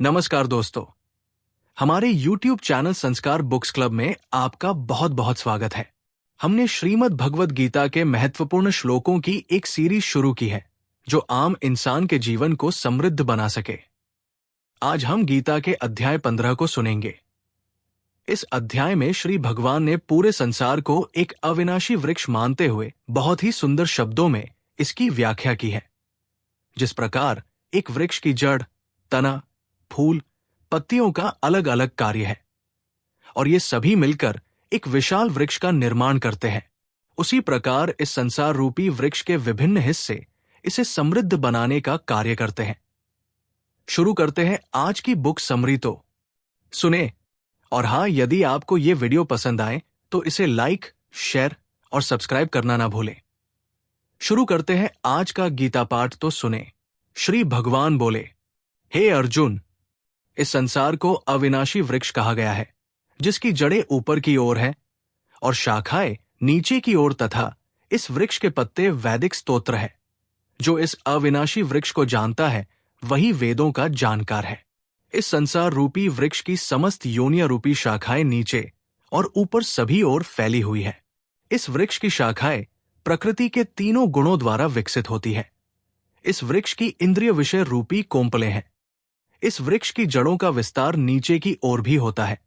नमस्कार दोस्तों, हमारे YouTube चैनल संस्कार बुक्स क्लब में आपका बहुत बहुत स्वागत है। हमने श्रीमद् भगवद गीता के महत्वपूर्ण श्लोकों की एक सीरीज शुरू की है जो आम इंसान के जीवन को समृद्ध बना सके। आज हम गीता के अध्याय 15 को सुनेंगे। इस अध्याय में श्री भगवान ने पूरे संसार को एक अविनाशी वृक्ष मानते हुए बहुत ही सुंदर शब्दों में इसकी व्याख्या की है। जिस प्रकार एक वृक्ष की जड़, तना, फूल, पत्तियों का अलग अलग कार्य है और ये सभी मिलकर एक विशाल वृक्ष का निर्माण करते हैं, उसी प्रकार इस संसार रूपी वृक्ष के विभिन्न हिस्से इसे समृद्ध बनाने का कार्य करते हैं। शुरू करते हैं आज की बुक समरी। तो सुने, और हाँ, यदि आपको ये वीडियो पसंद आए तो इसे लाइक, शेयर और सब्सक्राइब करना ना भूलें। शुरू करते हैं आज का गीता पाठ। तो सुने। श्री भगवान बोले, हे अर्जुन, इस संसार को अविनाशी वृक्ष कहा गया है जिसकी जड़ें ऊपर की ओर हैं और शाखाएं नीचे की ओर, तथा इस वृक्ष के पत्ते वैदिक स्तोत्र है। जो इस अविनाशी वृक्ष को जानता है वही वेदों का जानकार है। इस संसार रूपी वृक्ष की समस्त योनियां रूपी शाखाएं नीचे और ऊपर सभी ओर फैली हुई है। इस वृक्ष की शाखाएं प्रकृति के तीनों गुणों द्वारा विकसित होती है। इस वृक्ष की इंद्रिय विषय रूपी कोंपलें हैं। इस वृक्ष की जड़ों का विस्तार नीचे की ओर भी होता है,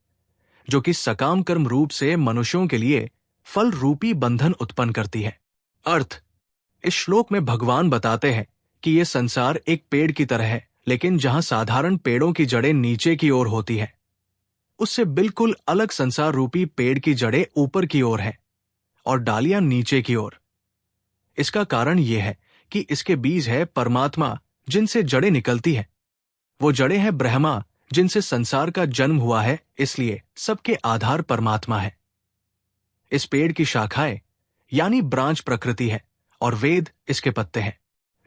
जो कि सकाम कर्म रूप से मनुष्यों के लिए फल रूपी बंधन उत्पन्न करती है। अर्थ: इस श्लोक में भगवान बताते हैं कि यह संसार एक पेड़ की तरह है, लेकिन जहां साधारण पेड़ों की जड़ें नीचे की ओर होती है, उससे बिल्कुल अलग संसार रूपी पेड़ की जड़ें ऊपर की ओर है और डालियां नीचे की ओर। इसका कारण यह है कि इसके बीज है परमात्मा, जिनसे जड़ें निकलती है। वो जड़ें हैं ब्रह्मा, जिनसे संसार का जन्म हुआ है, इसलिए सबके आधार परमात्मा है। इस पेड़ की शाखाएं यानी ब्रांच प्रकृति है और वेद इसके पत्ते हैं।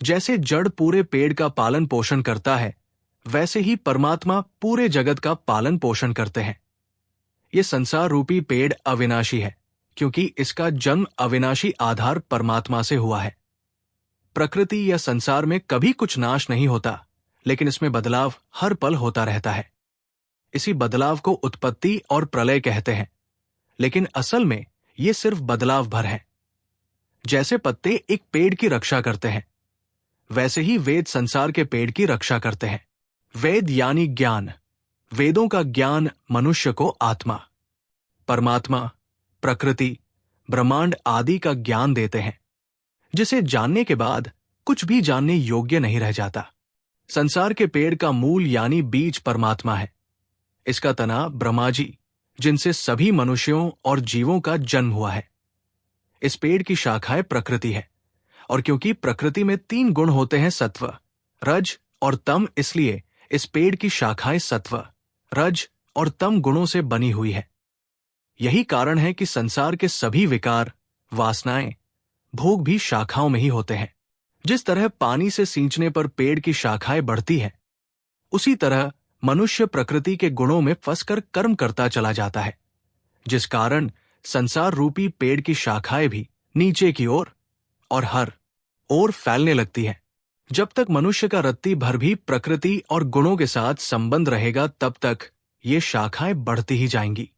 जैसे जड़ पूरे पेड़ का पालन पोषण करता है, वैसे ही परमात्मा पूरे जगत का पालन पोषण करते हैं। ये संसार रूपी पेड़ अविनाशी है क्योंकि इसका जन्म अविनाशी आधार परमात्मा से हुआ है। प्रकृति या संसार में कभी कुछ नाश नहीं होता, लेकिन इसमें बदलाव हर पल होता रहता है। इसी बदलाव को उत्पत्ति और प्रलय कहते हैं, लेकिन असल में ये सिर्फ बदलाव भर है। जैसे पत्ते एक पेड़ की रक्षा करते हैं, वैसे ही वेद संसार के पेड़ की रक्षा करते हैं। वेद यानी ज्ञान। वेदों का ज्ञान मनुष्य को आत्मा, परमात्मा, प्रकृति, ब्रह्मांड आदि का ज्ञान देते हैं, जिसे जानने के बाद कुछ भी जानने योग्य नहीं रह जाता। संसार के पेड़ का मूल यानी बीज परमात्मा है। इसका तना ब्रह्मा जी, जिनसे सभी मनुष्यों और जीवों का जन्म हुआ है। इस पेड़ की शाखाएं प्रकृति है, और क्योंकि प्रकृति में 3 गुण होते हैं, सत्व, रज और तम, इसलिए इस पेड़ की शाखाएं सत्व, रज और तम गुणों से बनी हुई है। यही कारण है कि संसार के सभी विकार, वासनाएं, भोग भी शाखाओं में ही होते हैं। जिस तरह पानी से सींचने पर पेड़ की शाखाएं बढ़ती है, उसी तरह मनुष्य प्रकृति के गुणों में फंसकर कर्म करता चला जाता है, जिस कारण संसार रूपी पेड़ की शाखाएं भी नीचे की ओर और हर ओर फैलने लगती है। जब तक मनुष्य का रत्ती भर भी प्रकृति और गुणों के साथ संबंध रहेगा, तब तक ये शाखाएं बढ़ती ही जाएंगी।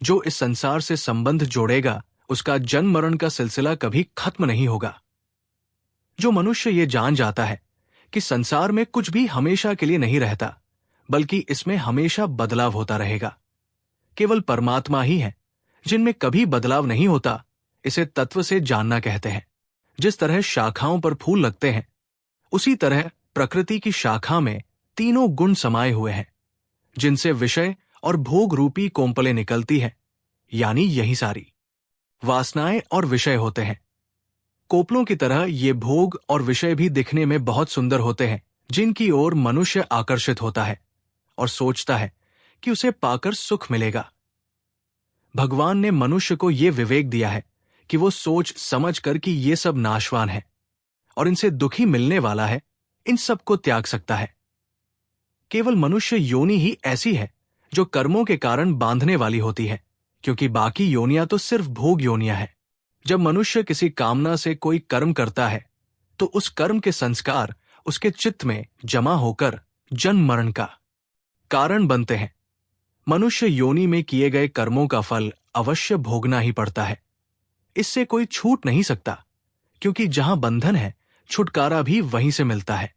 जो इस संसार से संबंध जोड़ेगा, उसका जन्म मरण का सिलसिला कभी खत्म नहीं होगा। जो मनुष्य ये जान जाता है कि संसार में कुछ भी हमेशा के लिए नहीं रहता, बल्कि इसमें हमेशा बदलाव होता रहेगा, केवल परमात्मा ही है जिनमें कभी बदलाव नहीं होता, इसे तत्व से जानना कहते हैं। जिस तरह शाखाओं पर फूल लगते हैं, उसी तरह प्रकृति की शाखा में तीनों गुण समाये हुए हैं, जिनसे विषय और भोग रूपी कोंपलें निकलती है, यानी यही सारी वासनाएं और विषय होते हैं। कोपलों की तरह ये भोग और विषय भी दिखने में बहुत सुंदर होते हैं, जिनकी ओर मनुष्य आकर्षित होता है और सोचता है कि उसे पाकर सुख मिलेगा। भगवान ने मनुष्य को ये विवेक दिया है कि वो सोच समझ कर कि ये सब नाशवान है और इनसे दुखी मिलने वाला है, इन सब को त्याग सकता है। केवल मनुष्य योनि ही ऐसी है जो कर्मों के कारण बांधने वाली होती है, क्योंकि बाकी योनियां तो सिर्फ भोग योनियां हैं। जब मनुष्य किसी कामना से कोई कर्म करता है, तो उस कर्म के संस्कार उसके चित्त में जमा होकर जन्म मरण का कारण बनते हैं। मनुष्य योनि में किए गए कर्मों का फल अवश्य भोगना ही पड़ता है। इससे कोई छूट नहीं सकता, क्योंकि जहां बंधन है, छुटकारा भी वहीं से मिलता है।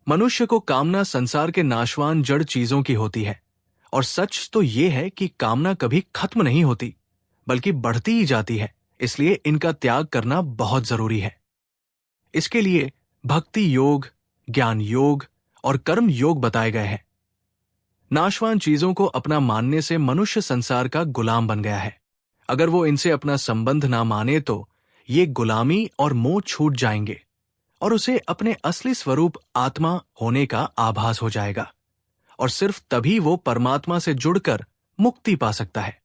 मनुष्य को कामना संसार के नाशवान जड़ चीजों की होती है, और सच तो ये है कि कामना कभी खत्म नहीं होती, बल्कि बढ़ती ही जाती है। इसलिए इनका त्याग करना बहुत जरूरी है। इसके लिए भक्ति योग, ज्ञान योग और कर्म योग बताए गए हैं। नाशवान चीजों को अपना मानने से मनुष्य संसार का गुलाम बन गया है। अगर वो इनसे अपना संबंध ना माने तो ये गुलामी और मोह छूट जाएंगे और उसे अपने असली स्वरूप आत्मा होने का आभास हो जाएगा, और सिर्फ तभी वो परमात्मा से जुड़कर मुक्ति पा सकता है।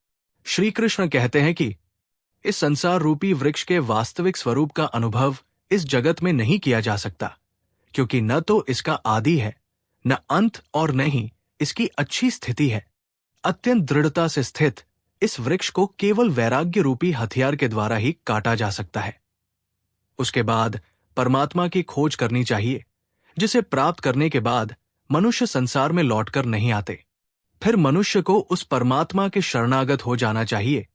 श्री कृष्ण कहते हैं कि इस संसार रूपी वृक्ष के वास्तविक स्वरूप का अनुभव इस जगत में नहीं किया जा सकता, क्योंकि न तो इसका आदि है, न अंत, और न ही इसकी अच्छी स्थिति है। अत्यंत दृढ़ता से स्थित इस वृक्ष को केवल वैराग्य रूपी हथियार के द्वारा ही काटा जा सकता है। उसके बाद परमात्मा की खोज करनी चाहिए, जिसे प्राप्त करने के बाद मनुष्य संसार में लौटकर नहीं आते। फिर मनुष्य को उस परमात्मा के शरणागत हो जाना चाहिए,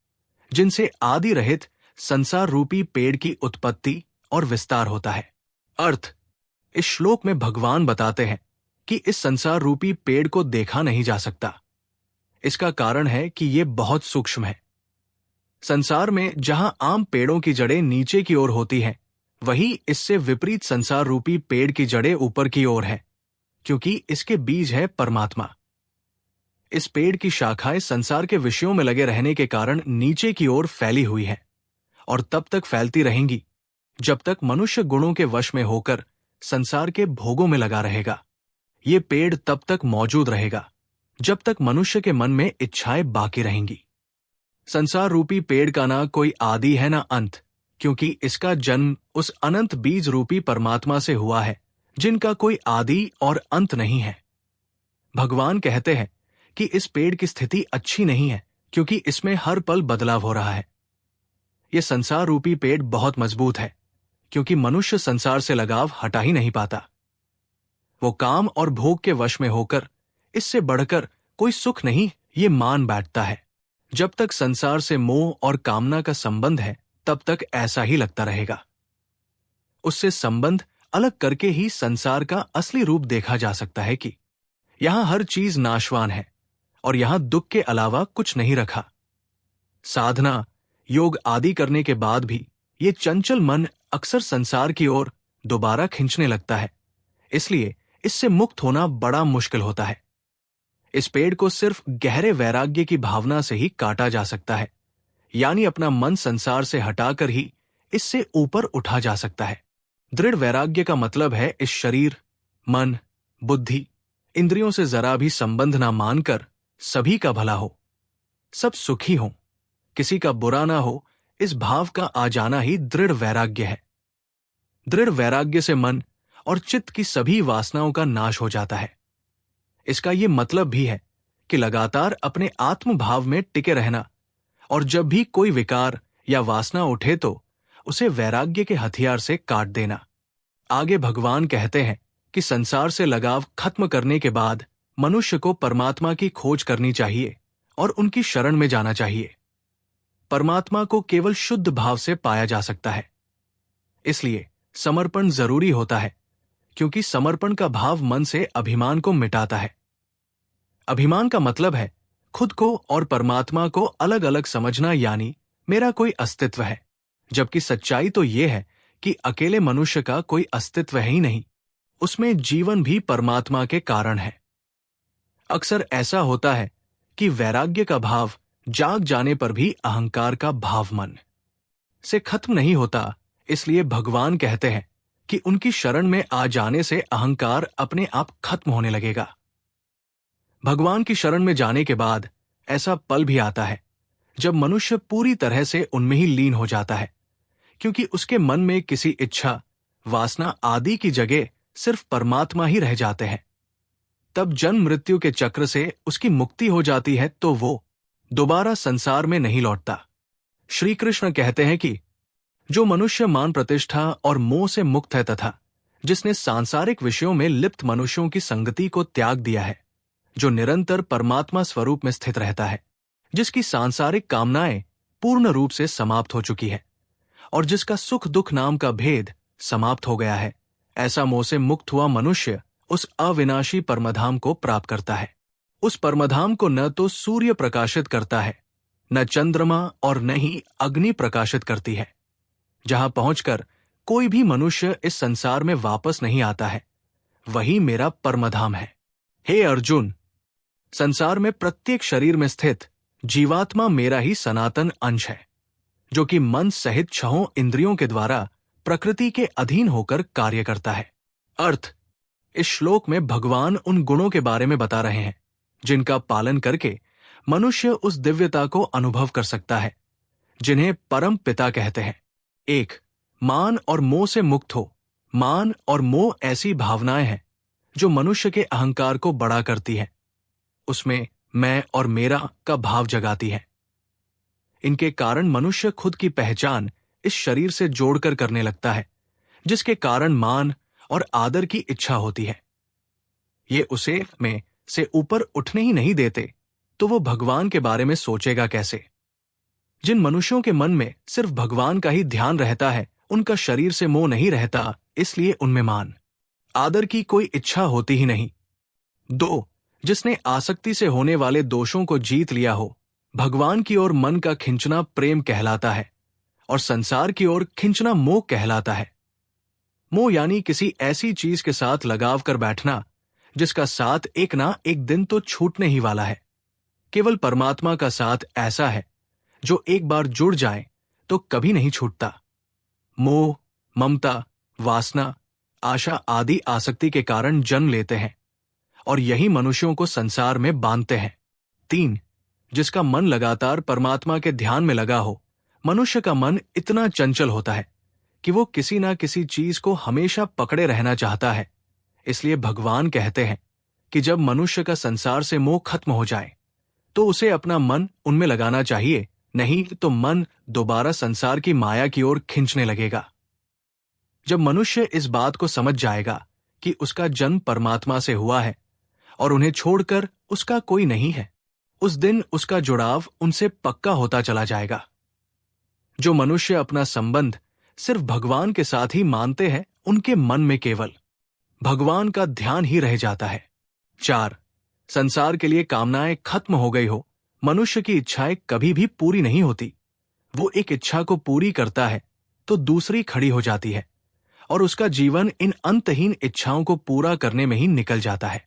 जिनसे आदि रहित संसार रूपी पेड़ की उत्पत्ति और विस्तार होता है। अर्थ: इस श्लोक में भगवान बताते हैं कि इस संसार रूपी पेड़ को देखा नहीं जा सकता। इसका कारण है कि यह बहुत सूक्ष्म है। संसार में जहां आम पेड़ों की जड़ें नीचे की ओर होती हैं, वही इससे विपरीत संसार रूपी पेड़ की जड़ें ऊपर की ओर हैं, क्योंकि इसके बीज है परमात्मा। इस पेड़ की शाखाएं संसार के विषयों में लगे रहने के कारण नीचे की ओर फैली हुई हैं, और तब तक फैलती रहेंगी जब तक मनुष्य गुणों के वश में होकर संसार के भोगों में लगा रहेगा। ये पेड़ तब तक मौजूद रहेगा जब तक मनुष्य के मन में इच्छाएं बाकी रहेंगी। संसार रूपी पेड़ का ना कोई आदि है ना अंत, क्योंकि इसका जन्म उस अनंत बीज रूपी परमात्मा से हुआ है, जिनका कोई आदि और अंत नहीं है। भगवान कहते हैं कि इस पेड़ की स्थिति अच्छी नहीं है, क्योंकि इसमें हर पल बदलाव हो रहा है। यह संसार रूपी पेड़ बहुत मजबूत है, क्योंकि मनुष्य संसार से लगाव हटा ही नहीं पाता। वो काम और भोग के वश में होकर इससे बढ़कर कोई सुख नहीं ये मान बैठता है। जब तक संसार से मोह और कामना का संबंध है, तब तक ऐसा ही लगता रहेगा। उससे संबंध अलग करके ही संसार का असली रूप देखा जा सकता है कि यहां हर चीज नाशवान है और यहां दुख के अलावा कुछ नहीं रखा। साधना, योग आदि करने के बाद भी ये चंचल मन अक्सर संसार की ओर दोबारा खींचने लगता है। इसलिए इससे मुक्त होना बड़ा मुश्किल होता है। इस पेड़ को सिर्फ गहरे वैराग्य की भावना से ही काटा जा सकता है, यानी अपना मन संसार से हटाकर ही इससे ऊपर उठा जा सकता है। दृढ़ वैराग्य का मतलब है इस शरीर, मन, बुद्धि, इंद्रियों से जरा भी संबंध ना मानकर सभी का भला हो, सब सुखी हो, किसी का बुरा ना हो, इस भाव का आ जाना ही दृढ़ वैराग्य है। दृढ़ वैराग्य से मन और चित्त की सभी वासनाओं का नाश हो जाता है। इसका ये मतलब भी है कि लगातार अपने आत्म भाव में टिके रहना, और जब भी कोई विकार या वासना उठे तो उसे वैराग्य के हथियार से काट देना। आगे भगवान कहते हैं कि संसार से लगाव खत्म करने के बाद मनुष्य को परमात्मा की खोज करनी चाहिए और उनकी शरण में जाना चाहिए। परमात्मा को केवल शुद्ध भाव से पाया जा सकता है। इसलिए समर्पण जरूरी होता है, क्योंकि समर्पण का भाव मन से अभिमान को मिटाता है। अभिमान का मतलब है खुद को और परमात्मा को अलग अलग समझना, यानी मेरा कोई अस्तित्व है, जबकि सच्चाई तो यह है कि अकेले मनुष्य का कोई अस्तित्व है ही नहीं, उसमें जीवन भी परमात्मा के कारण है। अक्सर ऐसा होता है कि वैराग्य का भाव जाग जाने पर भी अहंकार का भाव मन से खत्म नहीं होता। इसलिए भगवान कहते हैं कि उनकी शरण में आ जाने से अहंकार अपने आप खत्म होने लगेगा। भगवान की शरण में जाने के बाद ऐसा पल भी आता है जब मनुष्य पूरी तरह से उनमें ही लीन हो जाता है, क्योंकि उसके मन में किसी इच्छा, वासना आदि की जगह सिर्फ परमात्मा ही रह जाते हैं। तब जन्म मृत्यु के चक्र से उसकी मुक्ति हो जाती है, तो वो दोबारा संसार में नहीं लौटता। श्री कृष्ण कहते हैं कि जो मनुष्य मान प्रतिष्ठा और मोह से मुक्त है तथा जिसने सांसारिक विषयों में लिप्त मनुष्यों की संगति को त्याग दिया है, जो निरंतर परमात्मा स्वरूप में स्थित रहता है, जिसकी सांसारिक कामनाएं पूर्ण रूप से समाप्त हो चुकी है और जिसका सुख दुख नाम का भेद समाप्त हो गया है। ऐसा मोह से मुक्त हुआ मनुष्य उस अविनाशी परमधाम को प्राप्त करता है। उस परमधाम को न तो सूर्य प्रकाशित करता है, न चंद्रमा और न ही अग्नि प्रकाशित करती है। जहां पहुंचकर कोई भी मनुष्य इस संसार में वापस नहीं आता है, वही मेरा परमधाम है। हे अर्जुन, संसार में प्रत्येक शरीर में स्थित जीवात्मा मेरा ही सनातन अंश है, जो कि मन सहित छहों इंद्रियों के द्वारा प्रकृति के अधीन होकर कार्य करता है। अर्थ: इस श्लोक में भगवान उन गुणों के बारे में बता रहे हैं जिनका पालन करके मनुष्य उस दिव्यता को अनुभव कर सकता है जिन्हें परम पिता कहते हैं। 1. मान और मोह से मुक्त हो। मान और मोह ऐसी भावनाएं हैं जो मनुष्य के अहंकार को बड़ा करती है, उसमें मैं और मेरा का भाव जगाती है। इनके कारण मनुष्य खुद की पहचान इस शरीर से जोड़कर करने लगता है, जिसके कारण मान और आदर की इच्छा होती है। ये उसे में से ऊपर उठने ही नहीं देते, तो वो भगवान के बारे में सोचेगा कैसे? जिन मनुष्यों के मन में सिर्फ भगवान का ही ध्यान रहता है, उनका शरीर से मोह नहीं रहता, इसलिए उनमें मान आदर की कोई इच्छा होती ही नहीं। 2. जिसने आसक्ति से होने वाले दोषों को जीत लिया हो। भगवान की ओर मन का खिंचना प्रेम कहलाता है और संसार की ओर खिंचना मोह कहलाता है। मोह यानी किसी ऐसी चीज के साथ लगाव कर बैठना जिसका साथ एक ना एक दिन तो छूटने ही वाला है। केवल परमात्मा का साथ ऐसा है जो एक बार जुड़ जाए तो कभी नहीं छूटता। मोह, ममता, वासना, आशा आदि आसक्ति के कारण जन्म लेते हैं और यही मनुष्यों को संसार में बांधते हैं। 3. जिसका मन लगातार परमात्मा के ध्यान में लगा हो। मनुष्य का मन इतना चंचल होता है कि वो किसी ना किसी चीज को हमेशा पकड़े रहना चाहता है। इसलिए भगवान कहते हैं कि जब मनुष्य का संसार से मोह खत्म हो जाए तो उसे अपना मन उनमें लगाना चाहिए, नहीं तो मन दोबारा संसार की माया की ओर खींचने लगेगा। जब मनुष्य इस बात को समझ जाएगा कि उसका जन्म परमात्मा से हुआ है और उन्हें छोड़कर उसका कोई नहीं है, उस दिन उसका जुड़ाव उनसे पक्का होता चला जाएगा। जो मनुष्य अपना संबंध सिर्फ भगवान के साथ ही मानते हैं, उनके मन में केवल भगवान का ध्यान ही रह जाता है। 4. संसार के लिए कामनाएं खत्म हो गई हो। मनुष्य की इच्छाएं कभी भी पूरी नहीं होती। वो एक इच्छा को पूरी करता है तो दूसरी खड़ी हो जाती है और उसका जीवन इन अंतहीन इच्छाओं को पूरा करने में ही निकल जाता है।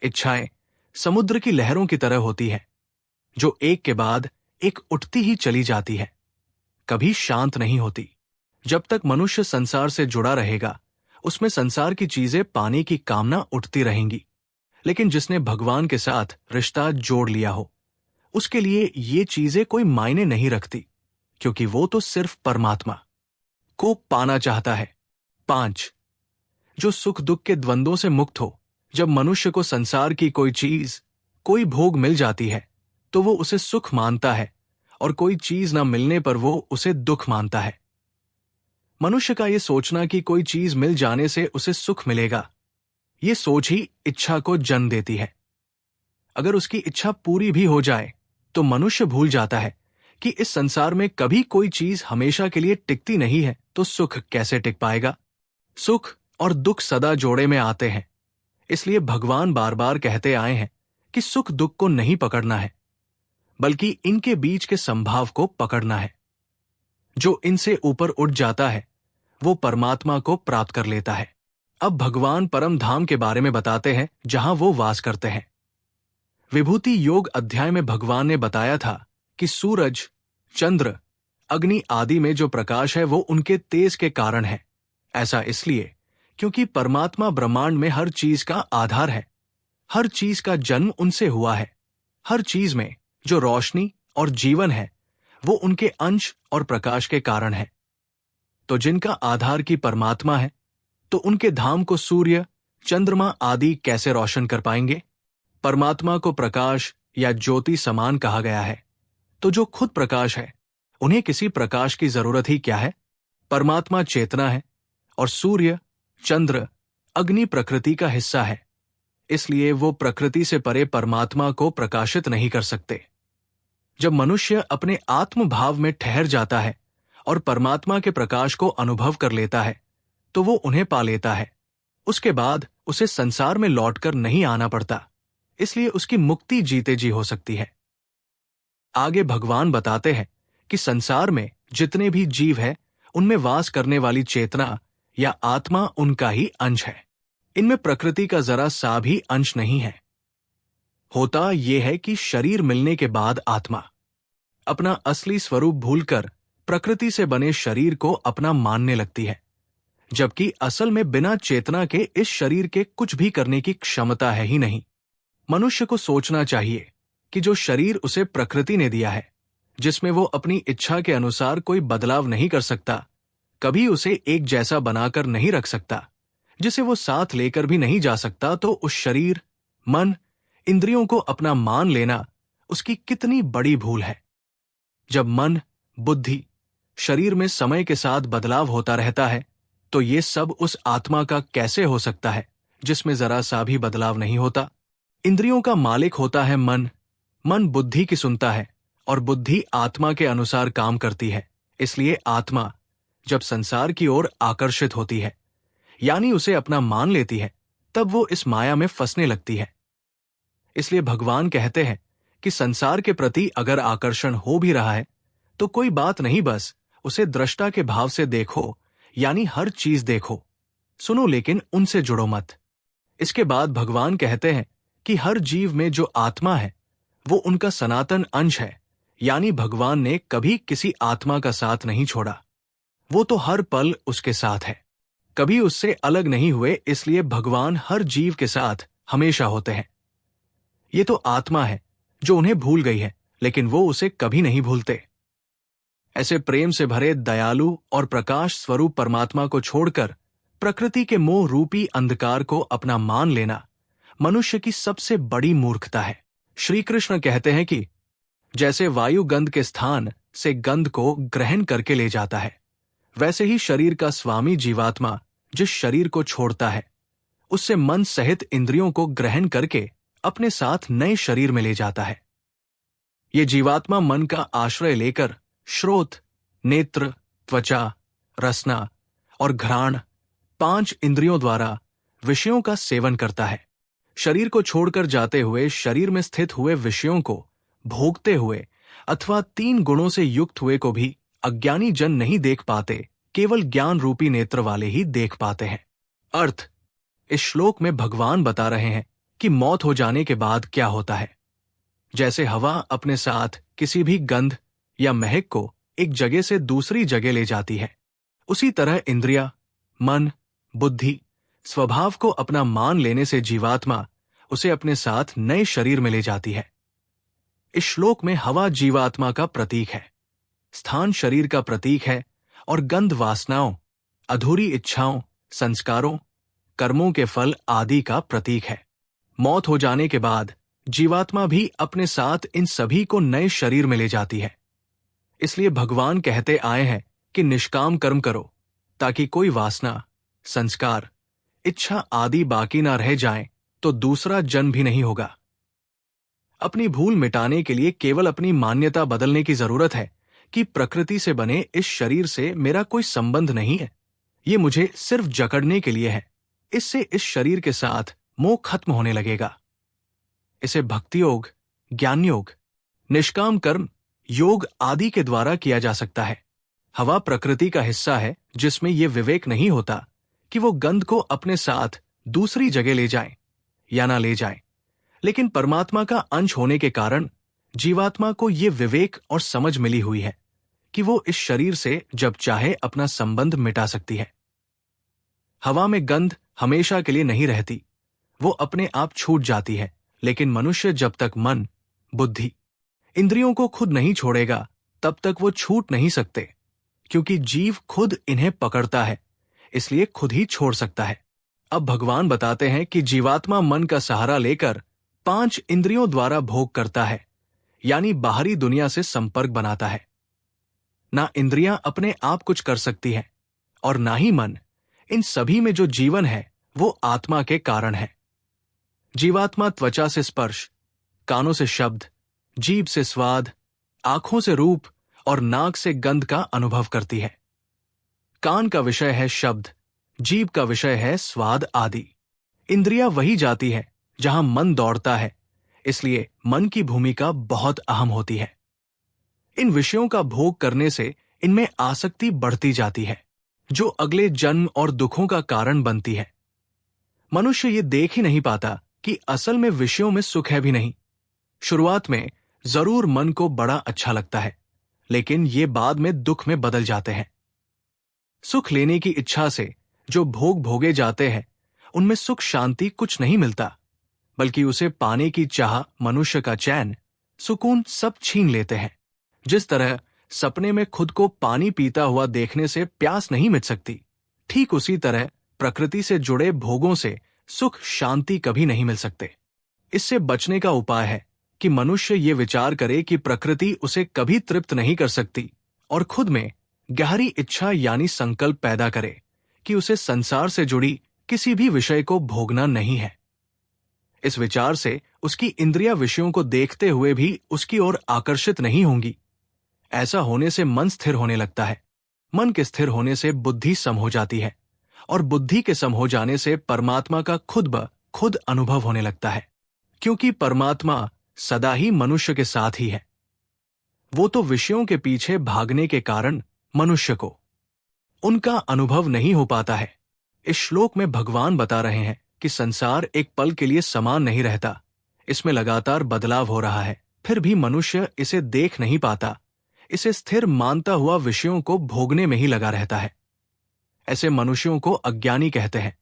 इच्छाएं समुद्र की लहरों की तरह होती है, जो एक के बाद एक उठती ही चली जाती है, कभी शांत नहीं होती। जब तक मनुष्य संसार से जुड़ा रहेगा, उसमें संसार की चीजें पाने की कामना उठती रहेंगी। लेकिन जिसने भगवान के साथ रिश्ता जोड़ लिया हो, उसके लिए ये चीजें कोई मायने नहीं रखती, क्योंकि वो तो सिर्फ परमात्मा को पाना चाहता है। 5. जो सुख दुख के द्वंद्वों से मुक्त हो। जब मनुष्य को संसार की कोई चीज, कोई भोग मिल जाती है तो वो उसे सुख मानता है और कोई चीज न मिलने पर वो उसे दुख मानता है। मनुष्य का ये सोचना कि कोई चीज मिल जाने से उसे सुख मिलेगा, ये सोच ही इच्छा को जन्म देती है। अगर उसकी इच्छा पूरी भी हो जाए तो मनुष्य भूल जाता है कि इस संसार में कभी कोई चीज हमेशा के लिए टिकती नहीं है, तो सुख कैसे टिक पाएगा? सुख और दुख सदा जोड़े में आते हैं। इसलिए भगवान बार बार कहते आए हैं कि सुख दुख को नहीं पकड़ना है, बल्कि इनके बीच के संभाव को पकड़ना है। जो इनसे ऊपर उठ जाता है वो परमात्मा को प्राप्त कर लेता है। अब भगवान परम धाम के बारे में बताते हैं जहां वो वास करते हैं। विभूति योग अध्याय में भगवान ने बताया था कि सूरज, चंद्र, अग्नि आदि में जो प्रकाश है वो उनके तेज के कारण है। ऐसा इसलिए क्योंकि परमात्मा ब्रह्मांड में हर चीज का आधार है। हर चीज का जन्म उनसे हुआ है। हर चीज में जो रोशनी और जीवन है वो उनके अंश और प्रकाश के कारण है। तो जिनका आधार की परमात्मा है, तो उनके धाम को सूर्य, चंद्रमा आदि कैसे रोशन कर पाएंगे? परमात्मा को प्रकाश या ज्योति समान कहा गया है, तो जो खुद प्रकाश है उन्हें किसी प्रकाश की जरूरत ही क्या है? परमात्मा चेतना है और सूर्य, चंद्र, अग्नि प्रकृति का हिस्सा है। इसलिए वो प्रकृति से परे परमात्मा को प्रकाशित नहीं कर सकते। जब मनुष्य अपने आत्म भाव में ठहर जाता है और परमात्मा के प्रकाश को अनुभव कर लेता है, तो वो उन्हें पा लेता है। उसके बाद उसे संसार में लौटकर नहीं आना पड़ता, इसलिए उसकी मुक्ति जीते जी हो सकती है। आगे भगवान बताते हैं कि संसार में जितने भी जीव है, उनमें वास करने वाली चेतना या आत्मा उनका ही अंश है। इनमें प्रकृति का जरा सा भी अंश नहीं है। होता यह है कि शरीर मिलने के बाद आत्मा अपना असली स्वरूप भूलकर प्रकृति से बने शरीर को अपना मानने लगती है, जबकि असल में बिना चेतना के इस शरीर के कुछ भी करने की क्षमता है ही नहीं। मनुष्य को सोचना चाहिए कि जो शरीर उसे प्रकृति ने दिया है, जिसमें वो अपनी इच्छा के अनुसार कोई बदलाव नहीं कर सकता, कभी उसे एक जैसा बनाकर नहीं रख सकता, जिसे वो साथ लेकर भी नहीं जा सकता, तो उस शरीर, मन, इंद्रियों को अपना मान लेना उसकी कितनी बड़ी भूल है। जब मन, बुद्धि, शरीर में समय के साथ बदलाव होता रहता है, तो ये सब उस आत्मा का कैसे हो सकता है जिसमें जरा सा भी बदलाव नहीं होता। इंद्रियों का मालिक होता है मन, मन बुद्धि की सुनता है और बुद्धि आत्मा के अनुसार काम करती है। इसलिए आत्मा जब संसार की ओर आकर्षित होती है, यानी उसे अपना मान लेती है, तब वो इस माया में फंसने लगती है। इसलिए भगवान कहते हैं कि संसार के प्रति अगर आकर्षण हो भी रहा है तो कोई बात नहीं, बस उसे दृष्टा के भाव से देखो, यानी हर चीज देखो, सुनो, लेकिन उनसे जुड़ो मत। इसके बाद भगवान कहते हैं कि हर जीव में जो आत्मा है वो उनका सनातन अंश है, यानी भगवान ने कभी किसी आत्मा का साथ नहीं छोड़ा। वो तो हर पल उसके साथ है, कभी उससे अलग नहीं हुए, इसलिए भगवान हर जीव के साथ हमेशा होते हैं। ये तो आत्मा है जो उन्हें भूल गई है, लेकिन वो उसे कभी नहीं भूलते। ऐसे प्रेम से भरे दयालु और प्रकाश स्वरूप परमात्मा को छोड़कर प्रकृति के मोह रूपी अंधकार को अपना मान लेना मनुष्य की सबसे बड़ी मूर्खता है। श्री कृष्ण कहते हैं कि जैसे वायु गंध के स्थान से गंध को ग्रहण करके ले जाता है, वैसे ही शरीर का स्वामी जीवात्मा जिस शरीर को छोड़ता है, उससे मन सहित इंद्रियों को ग्रहण करके अपने साथ नए शरीर में ले जाता है। ये जीवात्मा मन का आश्रय लेकर श्रोत, नेत्र, त्वचा, रसना और घ्राण 5 इंद्रियों द्वारा विषयों का सेवन करता है। शरीर को छोड़कर जाते हुए शरीर में स्थित हुए विषयों को भोगते हुए अथवा 3 गुणों से युक्त हुए को भी अज्ञानी जन नहीं देख पाते, केवल ज्ञान रूपी नेत्र वाले ही देख पाते हैं। अर्थ, इस श्लोक में भगवान बता रहे हैं कि मौत हो जाने के बाद क्या होता है। जैसे हवा अपने साथ किसी भी गंध या महक को एक जगह से दूसरी जगह ले जाती है, उसी तरह इंद्रिया, मन, बुद्धि स्वभाव को अपना मान लेने से जीवात्मा उसे अपने साथ नए शरीर में ले जाती है। इस श्लोक में हवा जीवात्मा का प्रतीक है, स्थान शरीर का प्रतीक है और गंध वासनाओं, अधूरी इच्छाओं, संस्कारों, कर्मों के फल आदि का प्रतीक है। मौत हो जाने के बाद जीवात्मा भी अपने साथ इन सभी को नए शरीर में ले जाती है। इसलिए भगवान कहते आए हैं कि निष्काम कर्म करो, ताकि कोई वासना, संस्कार, इच्छा आदि बाकी ना रह जाएं, तो दूसरा जन्म भी नहीं होगा। अपनी भूल मिटाने के लिए केवल अपनी मान्यता बदलने की जरूरत है कि प्रकृति से बने इस शरीर से मेरा कोई संबंध नहीं है, ये मुझे सिर्फ जकड़ने के लिए है। इससे इस शरीर के साथ मोह खत्म होने लगेगा। इसे भक्ति योग, ज्ञान योग, निष्काम कर्म योग आदि के द्वारा किया जा सकता है। हवा प्रकृति का हिस्सा है जिसमें यह विवेक नहीं होता कि वो गंध को अपने साथ दूसरी जगह ले जाए या ना ले जाए, लेकिन परमात्मा का अंश होने के कारण जीवात्मा को ये विवेक और समझ मिली हुई है कि वो इस शरीर से जब चाहे अपना संबंध मिटा सकती है। हवा में गंध हमेशा के लिए नहीं रहती, वो अपने आप छूट जाती है, लेकिन मनुष्य जब तक मन, बुद्धि, इंद्रियों को खुद नहीं छोड़ेगा तब तक वो छूट नहीं सकते, क्योंकि जीव खुद इन्हें पकड़ता है, इसलिए खुद ही छोड़ सकता है। अब भगवान बताते हैं कि जीवात्मा मन का सहारा लेकर 5 इंद्रियों द्वारा भोग करता है, यानी बाहरी दुनिया से संपर्क बनाता है। ना इंद्रियां अपने आप कुछ कर सकती हैं और ना ही मन। इन सभी में जो जीवन है वो आत्मा के कारण है। जीवात्मा त्वचा से स्पर्श, कानों से शब्द, जीभ से स्वाद, आंखों से रूप और नाक से गंध का अनुभव करती है। कान का विषय है शब्द, जीभ का विषय है स्वाद आदि। इंद्रिया वही जाती है जहां मन दौड़ता है, इसलिए मन की भूमिका बहुत अहम होती है। इन विषयों का भोग करने से इनमें आसक्ति बढ़ती जाती है, जो अगले जन्म और दुखों का कारण बनती है। मनुष्य ये देख ही नहीं पाता कि असल में विषयों में सुख है भी नहीं। शुरुआत में जरूर मन को बड़ा अच्छा लगता है, लेकिन ये बाद में दुख में बदल जाते हैं। सुख लेने की इच्छा से जो भोग भोगे जाते हैं, उनमें सुख शांति कुछ नहीं मिलता, बल्कि उसे पाने की चाह, मनुष्य का चैन, सुकून सब छीन लेते हैं। जिस तरह सपने में खुद को पानी पीता हुआ देखने से प्यास नहीं मिट सकती, ठीक उसी तरह प्रकृति से जुड़े भोगों से सुख शांति कभी नहीं मिल सकते। इससे बचने का उपाय है कि मनुष्य ये विचार करे कि प्रकृति उसे कभी तृप्त नहीं कर सकती और खुद में गहरी इच्छा यानी संकल्प पैदा करे कि उसे संसार से जुड़ी किसी भी विषय को भोगना नहीं है। इस विचार से उसकी इंद्रियां विषयों को देखते हुए भी उसकी ओर आकर्षित नहीं होंगी। ऐसा होने से मन स्थिर होने लगता है। मन के स्थिर होने से बुद्धि सम हो जाती है और बुद्धि के सम हो जाने से परमात्मा का खुद ब खुद अनुभव होने लगता है, क्योंकि परमात्मा सदा ही मनुष्य के साथ ही है। वो तो विषयों के पीछे भागने के कारण मनुष्य को उनका अनुभव नहीं हो पाता है। इस श्लोक में भगवान बता रहे हैं कि संसार एक पल के लिए समान नहीं रहता, इसमें लगातार बदलाव हो रहा है, फिर भी मनुष्य इसे देख नहीं पाता। इसे स्थिर मानता हुआ विषयों को भोगने में ही लगा रहता है। ऐसे मनुष्यों को अज्ञानी कहते हैं,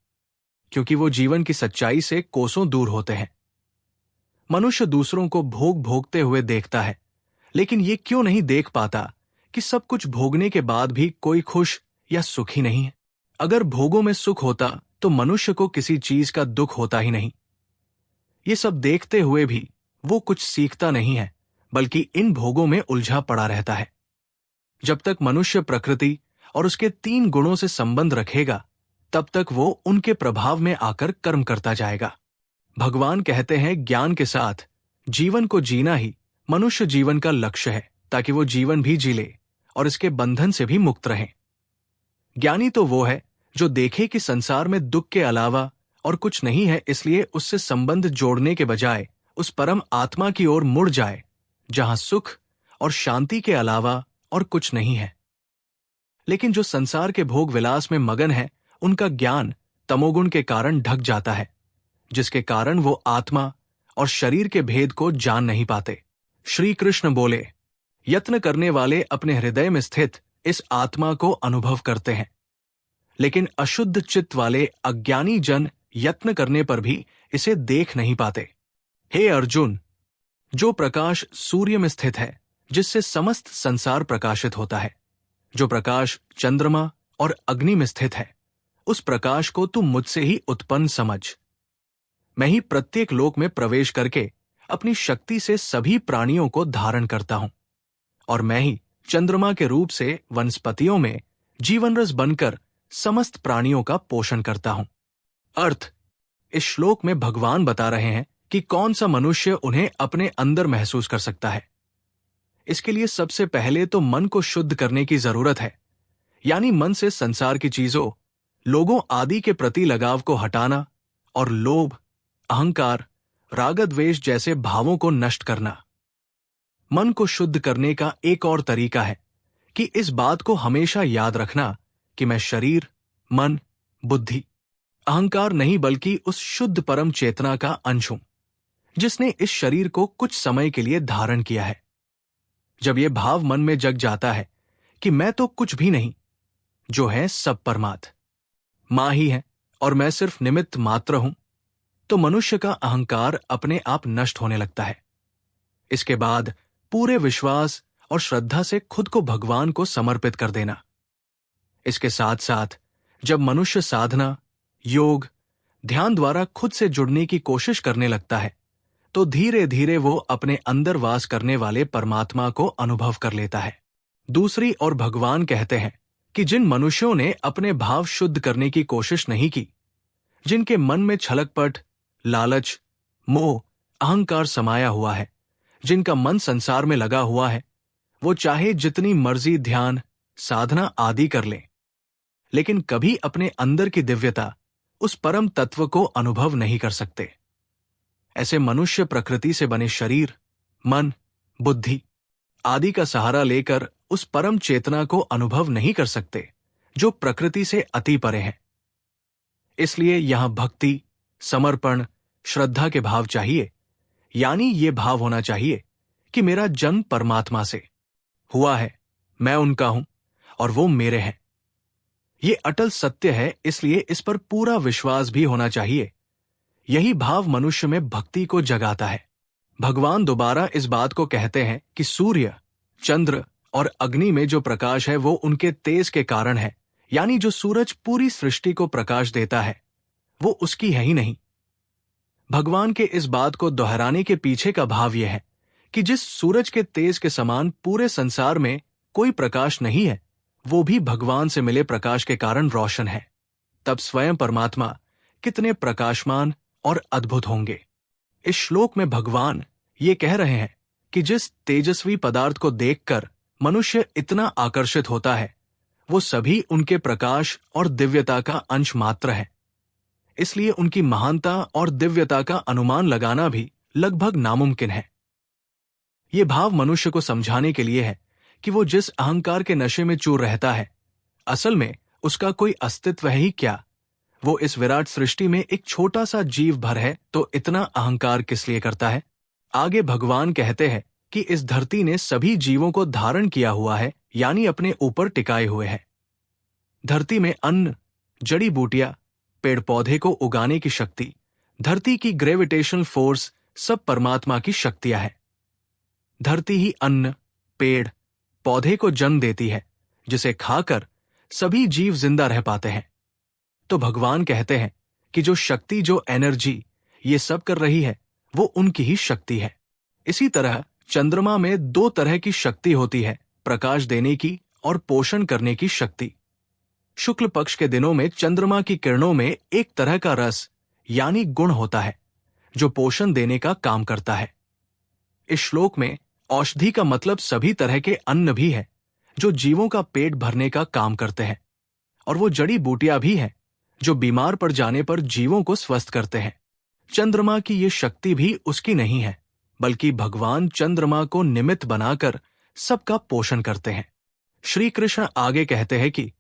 क्योंकि वो जीवन की सच्चाई से कोसों दूर होते हैं। मनुष्य दूसरों को भोग भोगते हुए देखता है, लेकिन ये क्यों नहीं देख पाता कि सब कुछ भोगने के बाद भी कोई खुश या सुखी नहीं है। अगर भोगों में सुख होता तो मनुष्य को किसी चीज का दुख होता ही नहीं। ये सब देखते हुए भी वो कुछ सीखता नहीं है, बल्कि इन भोगों में उलझा पड़ा रहता है। जब तक मनुष्य प्रकृति और उसके 3 गुणों से संबंध रखेगा, तब तक वो उनके प्रभाव में आकर कर्म करता जाएगा। भगवान कहते हैं, ज्ञान के साथ जीवन को जीना ही मनुष्य जीवन का लक्ष्य है, ताकि वो जीवन भी जी ले और इसके बंधन से भी मुक्त रहे। ज्ञानी तो वो है जो देखे कि संसार में दुख के अलावा और कुछ नहीं है, इसलिए उससे संबंध जोड़ने के बजाय उस परम आत्मा की ओर मुड़ जाए, जहां सुख और शांति के अलावा और कुछ नहीं है। लेकिन जो संसार के भोग विलास में मगन है, उनका ज्ञान तमोगुण के कारण ढक जाता है, जिसके कारण वो आत्मा और शरीर के भेद को जान नहीं पाते। श्री कृष्ण बोले, यत्न करने वाले अपने हृदय में स्थित इस आत्मा को अनुभव करते हैं, लेकिन अशुद्ध चित्त वाले अज्ञानी जन यत्न करने पर भी इसे देख नहीं पाते। हे अर्जुन, जो प्रकाश सूर्य में स्थित है, जिससे समस्त संसार प्रकाशित होता है, जो प्रकाश चंद्रमा और अग्नि में स्थित है, उस प्रकाश को तू मुझसे ही उत्पन्न समझ। मैं ही प्रत्येक लोक में प्रवेश करके अपनी शक्ति से सभी प्राणियों को धारण करता हूं, और मैं ही चंद्रमा के रूप से वनस्पतियों में जीवन रस बनकर समस्त प्राणियों का पोषण करता हूं। अर्थ, इस श्लोक में भगवान बता रहे हैं कि कौन सा मनुष्य उन्हें अपने अंदर महसूस कर सकता है। इसके लिए सबसे पहले तो मन को शुद्ध करने की जरूरत है, यानी मन से संसार की चीजों, लोगों आदि के प्रति लगाव को हटाना और लोभ, अहंकार, राग द्वेष जैसे भावों को नष्ट करना। मन को शुद्ध करने का एक और तरीका है कि इस बात को हमेशा याद रखना कि मैं शरीर, मन, बुद्धि, अहंकार नहीं बल्कि उस शुद्ध परम चेतना का अंश हूं, जिसने इस शरीर को कुछ समय के लिए धारण किया है। जब यह भाव मन में जग जाता है कि मैं तो कुछ भी नहीं, जो है सब परमात्मा ही है और मैं सिर्फ निमित्त मात्र हूं, तो मनुष्य का अहंकार अपने आप नष्ट होने लगता है। इसके बाद पूरे विश्वास और श्रद्धा से खुद को भगवान को समर्पित कर देना। इसके साथ साथ जब मनुष्य साधना, योग, ध्यान द्वारा खुद से जुड़ने की कोशिश करने लगता है, तो धीरे धीरे वो अपने अंदर वास करने वाले परमात्मा को अनुभव कर लेता है। दूसरी ओर भगवान कहते हैं कि जिन मनुष्यों ने अपने भाव शुद्ध करने की कोशिश नहीं की, जिनके मन में छलकपट, लालच, मोह, अहंकार समाया हुआ है, जिनका मन संसार में लगा हुआ है, वो चाहे जितनी मर्जी ध्यान, साधना आदि कर लें, लेकिन कभी अपने अंदर की दिव्यता, उस परम तत्व को अनुभव नहीं कर सकते। ऐसे मनुष्य प्रकृति से बने शरीर, मन, बुद्धि आदि का सहारा लेकर उस परम चेतना को अनुभव नहीं कर सकते, जो प्रकृति से अति परे है। इसलिए यहां भक्ति, समर्पण, श्रद्धा के भाव चाहिए, यानी ये भाव होना चाहिए कि मेरा जन्म परमात्मा से हुआ है, मैं उनका हूं और वो मेरे हैं। ये अटल सत्य है, इसलिए इस पर पूरा विश्वास भी होना चाहिए। यही भाव मनुष्य में भक्ति को जगाता है। भगवान दोबारा इस बात को कहते हैं कि सूर्य, चंद्र और अग्नि में जो प्रकाश है वो उनके तेज के कारण है, यानी जो सूरज पूरी सृष्टि को प्रकाश देता है वो उसकी है ही नहीं। भगवान के इस बात को दोहराने के पीछे का भाव यह है कि जिस सूरज के तेज के समान पूरे संसार में कोई प्रकाश नहीं है, वो भी भगवान से मिले प्रकाश के कारण रोशन है। तब स्वयं परमात्मा कितने प्रकाशमान और अद्भुत होंगे। इस श्लोक में भगवान ये कह रहे हैं कि जिस तेजस्वी पदार्थ को देखकर मनुष्य इतना आकर्षित होता है, वो सभी उनके प्रकाश और दिव्यता का अंश मात्र है। इसलिए उनकी महानता और दिव्यता का अनुमान लगाना भी लगभग नामुमकिन है। ये भाव मनुष्य को समझाने के लिए है कि वो जिस अहंकार के नशे में चूर रहता है, असल में उसका कोई अस्तित्व है ही क्या। वो इस विराट सृष्टि में एक छोटा सा जीव भर है, तो इतना अहंकार किस लिए करता है। आगे भगवान कहते हैं कि इस धरती ने सभी जीवों को धारण किया हुआ है, यानी अपने ऊपर टिकाए हुए है। धरती में अन्न, जड़ी बूटियां, पेड़ पौधे को उगाने की शक्ति, धरती की ग्रेविटेशनल फोर्स सब परमात्मा की शक्तियां है। धरती ही अन्न, पेड़, पौधे को जन्म देती है, जिसे खाकर सभी जीव जिंदा रह पाते हैं। तो भगवान कहते हैं कि जो शक्ति, जो एनर्जी ये सब कर रही है, वो उनकी ही शक्ति है। इसी तरह चंद्रमा में दो तरह की शक्ति होती है, प्रकाश देने की और पोषण करने की शक्ति। शुक्ल पक्ष के दिनों में चंद्रमा की किरणों में एक तरह का रस यानी गुण होता है, जो पोषण देने का काम करता है। इस श्लोक में औषधि का मतलब सभी तरह के अन्न भी है, जो जीवों का पेट भरने का काम करते हैं, और वो जड़ी बूटियां भी हैं, जो बीमार पड़ जाने पर जीवों को स्वस्थ करते हैं। चंद्रमा की ये शक्ति भी उसकी नहीं है, बल्कि भगवान चंद्रमा को निमित्त बनाकर सबका पोषण करते हैं। श्री कृष्ण आगे कहते हैं कि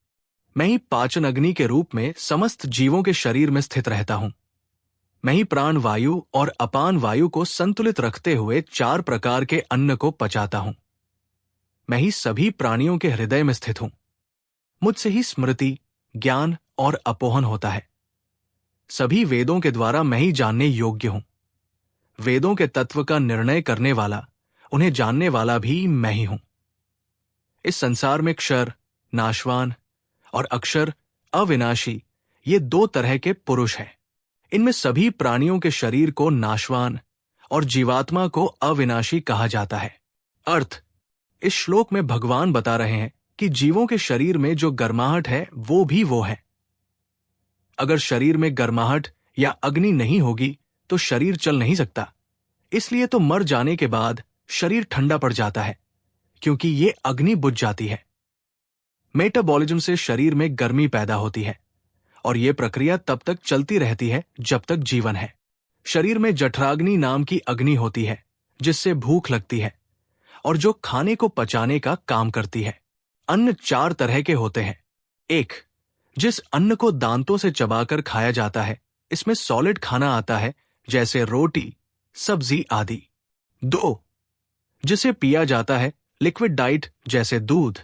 मैं ही पाचन अग्नि के रूप में समस्त जीवों के शरीर में स्थित रहता हूं। मैं ही प्राण वायु और अपान वायु को संतुलित रखते हुए 4 प्रकार के अन्न को पचाता हूं। मैं ही सभी प्राणियों के हृदय में स्थित हूं। मुझसे ही स्मृति, ज्ञान और अपोहन होता है। सभी वेदों के द्वारा मैं ही जानने योग्य हूं। वेदों के तत्व का निर्णय करने वाला, उन्हें जानने वाला भी मैं ही हूं। इस संसार में क्षर, नाशवान और अक्षर, अविनाशी, ये 2 तरह के पुरुष हैं। इनमें सभी प्राणियों के शरीर को नाशवान और जीवात्मा को अविनाशी कहा जाता है। अर्थ, इस श्लोक में भगवान बता रहे हैं कि जीवों के शरीर में जो गर्माहट है वो भी वो है। अगर शरीर में गर्माहट या अग्नि नहीं होगी तो शरीर चल नहीं सकता। इसलिए तो मर जाने के बाद शरीर ठंडा पड़ जाता है, क्योंकि ये अग्नि बुझ जाती है। मेटाबॉलिज्म से शरीर में गर्मी पैदा होती है, और यह प्रक्रिया तब तक चलती रहती है जब तक जीवन है। शरीर में जठराग्नि नाम की अग्नि होती है, जिससे भूख लगती है और जो खाने को पचाने का काम करती है। अन्न 4 तरह के होते हैं। 1. जिस अन्न को दांतों से चबाकर खाया जाता है, इसमें सॉलिड खाना आता है, जैसे रोटी, सब्जी आदि। 2. जिसे पिया जाता है, लिक्विड डाइट, जैसे दूध,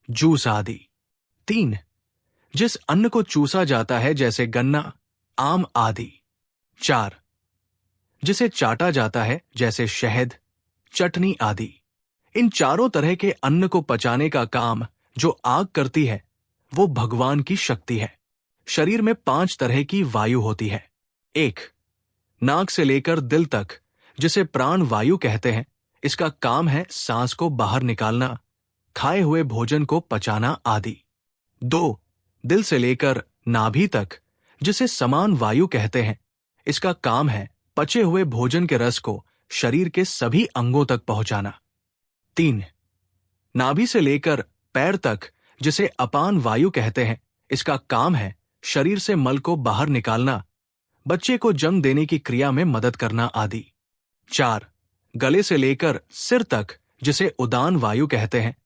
जूस आदि। 3. जिस अन्न को चूसा जाता है, जैसे गन्ना, आम आदि। 4. जिसे चाटा जाता है, जैसे शहद, चटनी आदि। इन चारों तरह के अन्न को पचाने का काम जो आग करती है, वो भगवान की शक्ति है। शरीर में 5 तरह की वायु होती है। 1. नाक से लेकर दिल तक, जिसे प्राण वायु कहते हैं, इसका काम है सांस को बाहर निकालना, खाए हुए भोजन को पचाना आदि। 2. दिल से लेकर नाभि तक, जिसे समान वायु कहते हैं, इसका काम है पचे हुए भोजन के रस को शरीर के सभी अंगों तक पहुंचाना। 3. नाभि से लेकर पैर तक, जिसे अपान वायु कहते हैं, इसका काम है शरीर से मल को बाहर निकालना, बच्चे को जन्म देने की क्रिया में मदद करना आदि। 4. गले से लेकर सिर तक, जिसे उदान वायु कहते हैं,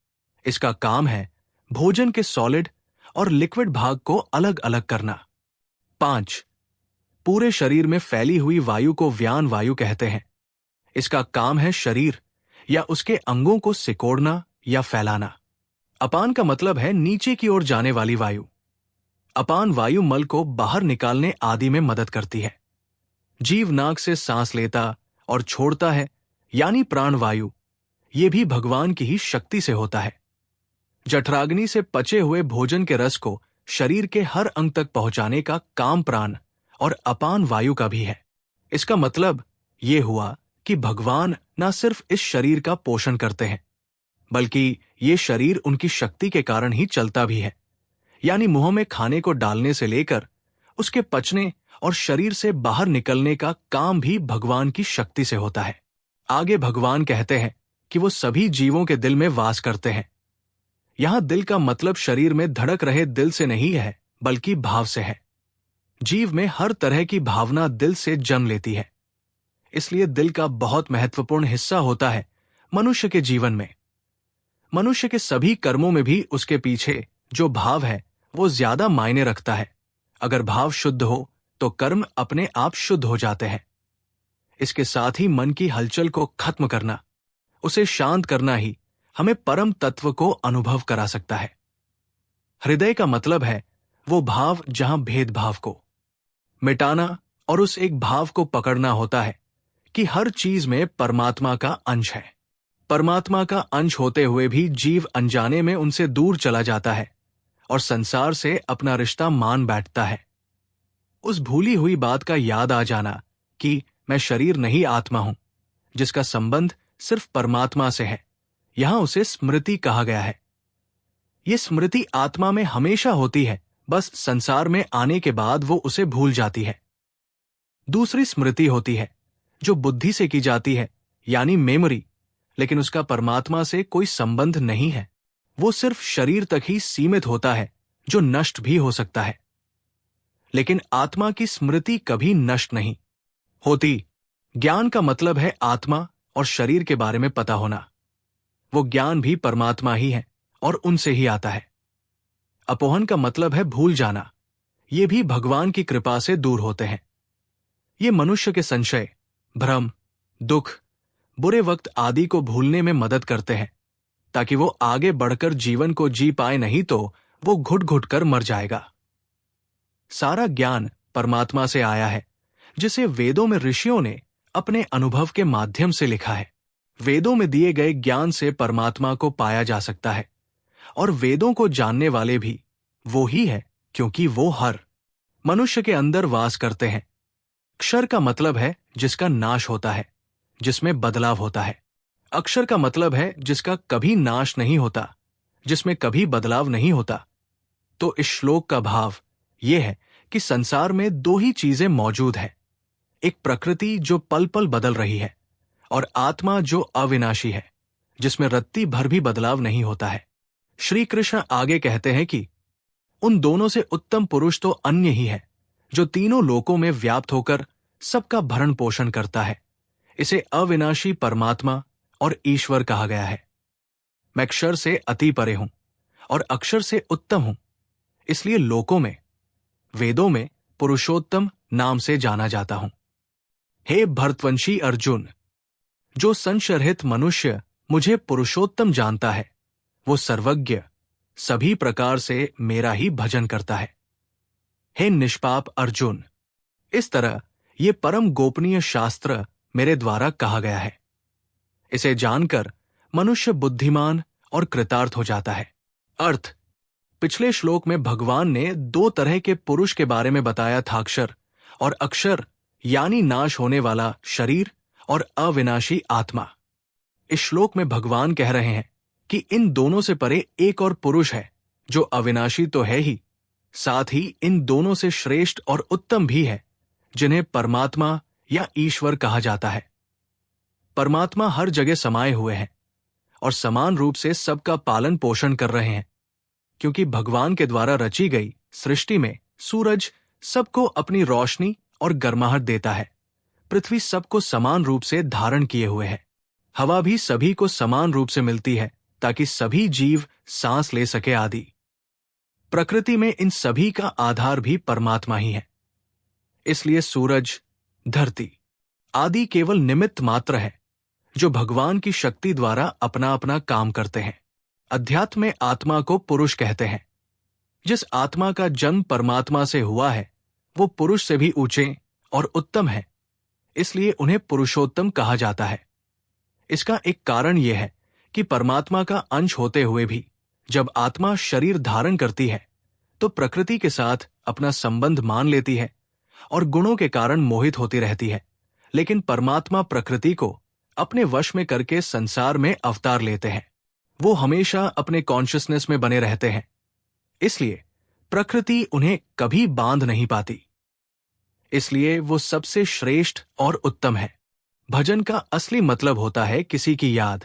इसका काम है भोजन के सॉलिड और लिक्विड भाग को अलग अलग करना। 5. पूरे शरीर में फैली हुई वायु को व्यान वायु कहते हैं। इसका काम है शरीर या उसके अंगों को सिकोड़ना या फैलाना। अपान का मतलब है नीचे की ओर जाने वाली वायु। अपान वायु मल को बाहर निकालने आदि में मदद करती है। जीव नाक से सांस लेता और छोड़ता है, यानी प्राण वायु, ये भी भगवान की ही शक्ति से होता है। जठराग्नि से पचे हुए भोजन के रस को शरीर के हर अंग तक पहुंचाने का काम प्राण और अपान वायु का भी है। इसका मतलब ये हुआ कि भगवान न सिर्फ इस शरीर का पोषण करते हैं, बल्कि ये शरीर उनकी शक्ति के कारण ही चलता भी है। यानी मुंह में खाने को डालने से लेकर उसके पचने और शरीर से बाहर निकलने का काम भी भगवान की शक्ति से होता है। आगे भगवान कहते हैं कि वो सभी जीवों के दिल में वास करते हैं। यहां दिल का मतलब शरीर में धड़क रहे दिल से नहीं है, बल्कि भाव से है। जीव में हर तरह की भावना दिल से जन्म लेती है, इसलिए दिल का बहुत महत्वपूर्ण हिस्सा होता है मनुष्य के जीवन में। मनुष्य के सभी कर्मों में भी उसके पीछे जो भाव है वो ज्यादा मायने रखता है। अगर भाव शुद्ध हो तो कर्म अपने आप शुद्ध हो जाते हैं। इसके साथ ही मन की हलचल को खत्म करना, उसे शांत करना ही हमें परम तत्व को अनुभव करा सकता है। हृदय का मतलब है वो भाव जहां भेदभाव को मिटाना और उस एक भाव को पकड़ना होता है कि हर चीज में परमात्मा का अंश है। परमात्मा का अंश होते हुए भी जीव अनजाने में उनसे दूर चला जाता है और संसार से अपना रिश्ता मान बैठता है। उस भूली हुई बात का याद आ जाना कि मैं शरीर नहीं आत्मा हूं, जिसका संबंध सिर्फ परमात्मा से है, यहां उसे स्मृति कहा गया है। ये स्मृति आत्मा में हमेशा होती है, बस संसार में आने के बाद वो उसे भूल जाती है। दूसरी स्मृति होती है जो बुद्धि से की जाती है, यानी मेमोरी, लेकिन उसका परमात्मा से कोई संबंध नहीं है। वो सिर्फ शरीर तक ही सीमित होता है, जो नष्ट भी हो सकता है। लेकिन आत्मा की स्मृति कभी नष्ट नहीं होती। ज्ञान का मतलब है आत्मा और शरीर के बारे में पता होना। वो ज्ञान भी परमात्मा ही है और उनसे ही आता है। अपोहन का मतलब है भूल जाना। ये भी भगवान की कृपा से दूर होते हैं। ये मनुष्य के संशय, भ्रम, दुख, बुरे वक्त आदि को भूलने में मदद करते हैं, ताकि वो आगे बढ़कर जीवन को जी पाए, नहीं तो वो घुट घुट कर मर जाएगा। सारा ज्ञान परमात्मा से आया है, जिसे वेदों में ऋषियों ने अपने अनुभव के माध्यम से लिखा है। वेदों में दिए गए ज्ञान से परमात्मा को पाया जा सकता है, और वेदों को जानने वाले भी वो ही है, क्योंकि वो हर मनुष्य के अंदर वास करते हैं। क्षर का मतलब है जिसका नाश होता है, जिसमें बदलाव होता है। अक्षर का मतलब है जिसका कभी नाश नहीं होता, जिसमें कभी बदलाव नहीं होता। तो इस श्लोक का भाव यह है कि संसार में दो ही चीजें मौजूद है, एक प्रकृति जो पल पल बदल रही है, और आत्मा जो अविनाशी है, जिसमें रत्ती भर भी बदलाव नहीं होता है। श्री कृष्ण आगे कहते हैं कि उन दोनों से उत्तम पुरुष तो अन्य ही है, जो तीनों लोकों में व्याप्त होकर सबका भरण पोषण करता है। इसे अविनाशी परमात्मा और ईश्वर कहा गया है। मैं क्षर से अति परे हूं और अक्षर से उत्तम हूं, इसलिए लोकों में, वेदों में पुरुषोत्तम नाम से जाना जाता हूं। हे भरतवंशी अर्जुन, जो संशयरहित मनुष्य मुझे पुरुषोत्तम जानता है, वो सर्वज्ञ, सभी प्रकार से मेरा ही भजन करता है। हे निष्पाप अर्जुन, इस तरह ये परम गोपनीय शास्त्र मेरे द्वारा कहा गया है। इसे जानकर मनुष्य बुद्धिमान और कृतार्थ हो जाता है। अर्थ: पिछले श्लोक में भगवान ने दो तरह के पुरुष के बारे में बताया था, अक्षर और अक्षर, यानी नाश होने वाला शरीर, और अविनाशी आत्मा। इस श्लोक में भगवान कह रहे हैं कि इन दोनों से परे एक और पुरुष है, जो अविनाशी तो है ही, साथ ही इन दोनों से श्रेष्ठ और उत्तम भी है, जिन्हें परमात्मा या ईश्वर कहा जाता है। परमात्मा हर जगह समाये हुए हैं और समान रूप से सबका पालन पोषण कर रहे हैं, क्योंकि भगवान के द्वारा रची गई सृष्टि में सूरज सबको अपनी रोशनी और गर्माहट देता है। पृथ्वी सबको समान रूप से धारण किए हुए है। हवा भी सभी को समान रूप से मिलती है ताकि सभी जीव सांस ले सके आदि। प्रकृति में इन सभी का आधार भी परमात्मा ही है। इसलिए सूरज, धरती आदि केवल निमित्त मात्र है जो भगवान की शक्ति द्वारा अपना अपना काम करते हैं। अध्यात्म में आत्मा को पुरुष कहते हैं। जिस आत्मा का जन्म परमात्मा से हुआ है वो पुरुष से भी ऊंचे और उत्तम है, इसलिए उन्हें पुरुषोत्तम कहा जाता है। इसका एक कारण यह है कि परमात्मा का अंश होते हुए भी जब आत्मा शरीर धारण करती है तो प्रकृति के साथ अपना संबंध मान लेती है और गुणों के कारण मोहित होती रहती है, लेकिन परमात्मा प्रकृति को अपने वश में करके संसार में अवतार लेते हैं। वो हमेशा अपने कॉन्शियसनेस में बने रहते हैं, इसलिए प्रकृति उन्हें कभी बांध नहीं पाती। इसलिए वो सबसे श्रेष्ठ और उत्तम है। भजन का असली मतलब होता है किसी की याद,